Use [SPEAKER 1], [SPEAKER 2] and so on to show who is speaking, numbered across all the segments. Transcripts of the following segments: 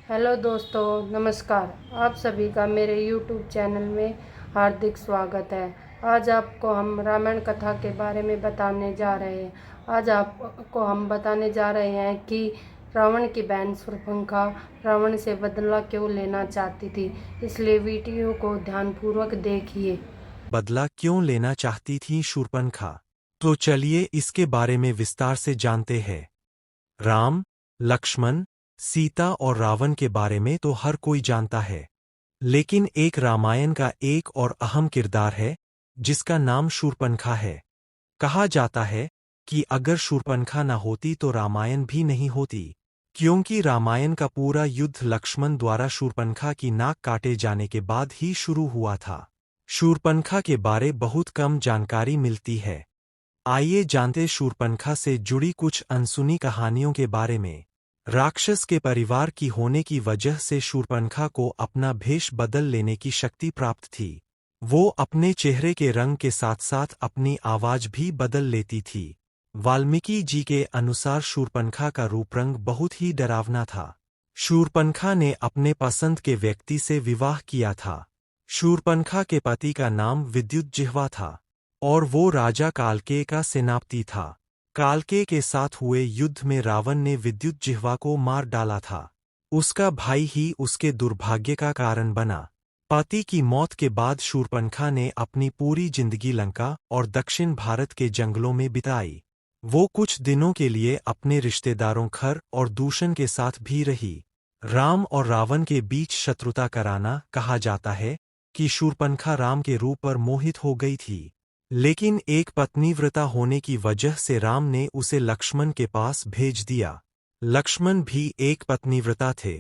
[SPEAKER 1] Hello दोस्तों, नमस्कार। आप सभी का मेरे YouTube चैनल में हार्दिक स्वागत है। आज आपको हम रामायण कथा के बारे में बताने जा रहे हैं। आज आपको हम बताने जा रहे हैं कि रावण की बहन शूर्पणखा रावण से बदला क्यों लेना चाहती थी। इसलिए वीडियो को ध्यानपूर्वक देखिए।
[SPEAKER 2] बदला क्यों लेना चाहती थी शूर्पणखा? तो चलिए इसके बारे में विस्तार से जानते हैं। राम, लक्ष्मण, सीता और रावण के बारे में तो हर कोई जानता है, लेकिन एक रामायण का एक और अहम किरदार है, जिसका नाम शूर्पणखा है। कहा जाता है कि अगर शूर्पणखा न होती तो रामायण भी नहीं होती, क्योंकि रामायण का पूरा युद्ध लक्ष्मण द्वारा शूर्पणखा की नाक काटे जाने के बाद ही शुरू हुआ था। शूर्पणखा के बारे बहुत कम जानकारी मिलती है। आइए जानते शूर्पणखा से जुड़ी कुछ अनसुनी कहानियों के बारे में। राक्षस के परिवार की होने की वजह से शूर्पणखा को अपना भेष बदल लेने की शक्ति प्राप्त थी। वो अपने चेहरे के रंग के साथ साथ अपनी आवाज भी बदल लेती थी। वाल्मीकि जी के अनुसार शूर्पणखा का रूप रंग बहुत ही डरावना था। शूर्पणखा ने अपने पसंद के व्यक्ति से विवाह किया था। शूर्पणखा के पति का नाम विद्युज्जिह्वा था और वो राजा कालकेय का सेनापति था। कालकेय के साथ हुए युद्ध में रावण ने विद्युज्जिह्वा को मार डाला था। उसका भाई ही उसके दुर्भाग्य का कारण बना। पति की मौत के बाद शूर्पणखा ने अपनी पूरी जिंदगी लंका और दक्षिण भारत के जंगलों में बिताई। वो कुछ दिनों के लिए अपने रिश्तेदारों खर और दूषण के साथ भी रही। राम और रावण के बीच शत्रुता कराना कहा जाता है कि शूर्पणखा राम के रूप पर मोहित हो गई थी, लेकिन एक पत्नीव्रता होने की वजह से राम ने उसे लक्ष्मण के पास भेज दिया। लक्ष्मण भी एक पत्नीव्रता थे,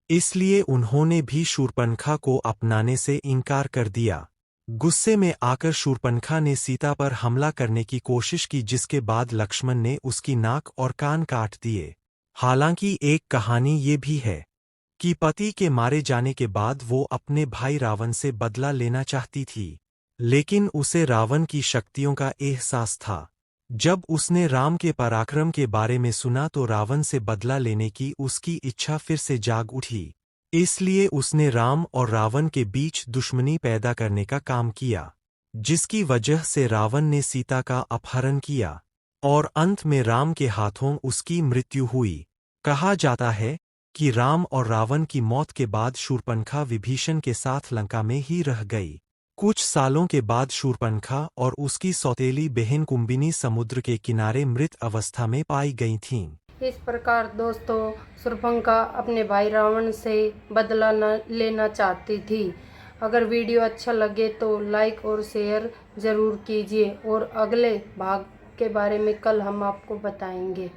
[SPEAKER 2] इसलिए उन्होंने भी शूर्पणखा को अपनाने से इनकार कर दिया। गुस्से में आकर शूर्पणखा ने सीता पर हमला करने की कोशिश की, जिसके बाद लक्ष्मण ने उसकी नाक और कान काट दिए। हालांकि एक कहानी ये भी है कि पति के मारे जाने के बाद वो अपने भाई रावण से बदला लेना चाहती थी, लेकिन उसे रावण की शक्तियों का एहसास था। जब उसने राम के पराक्रम के बारे में सुना तो रावण से बदला लेने की उसकी इच्छा फिर से जाग उठी। इसलिए उसने राम और रावण के बीच दुश्मनी पैदा करने का काम किया, जिसकी वजह से रावण ने सीता का अपहरण किया और अंत में राम के हाथों उसकी मृत्यु हुई। कहा जाता है कि राम और रावण की मौत के बाद शूर्पणखा विभीषण के साथ लंका में ही रह गई। कुछ सालों के बाद शूर्पणखा और उसकी सौतेली बहन कुंभिनी समुद्र के किनारे मृत अवस्था में पाई गई थीं।
[SPEAKER 1] इस प्रकार दोस्तों, शूर्पणखा अपने भाई रावण से बदला न लेना चाहती थी। अगर वीडियो अच्छा लगे तो लाइक और शेयर ज़रूर कीजिए और अगले भाग के बारे में कल हम आपको बताएंगे।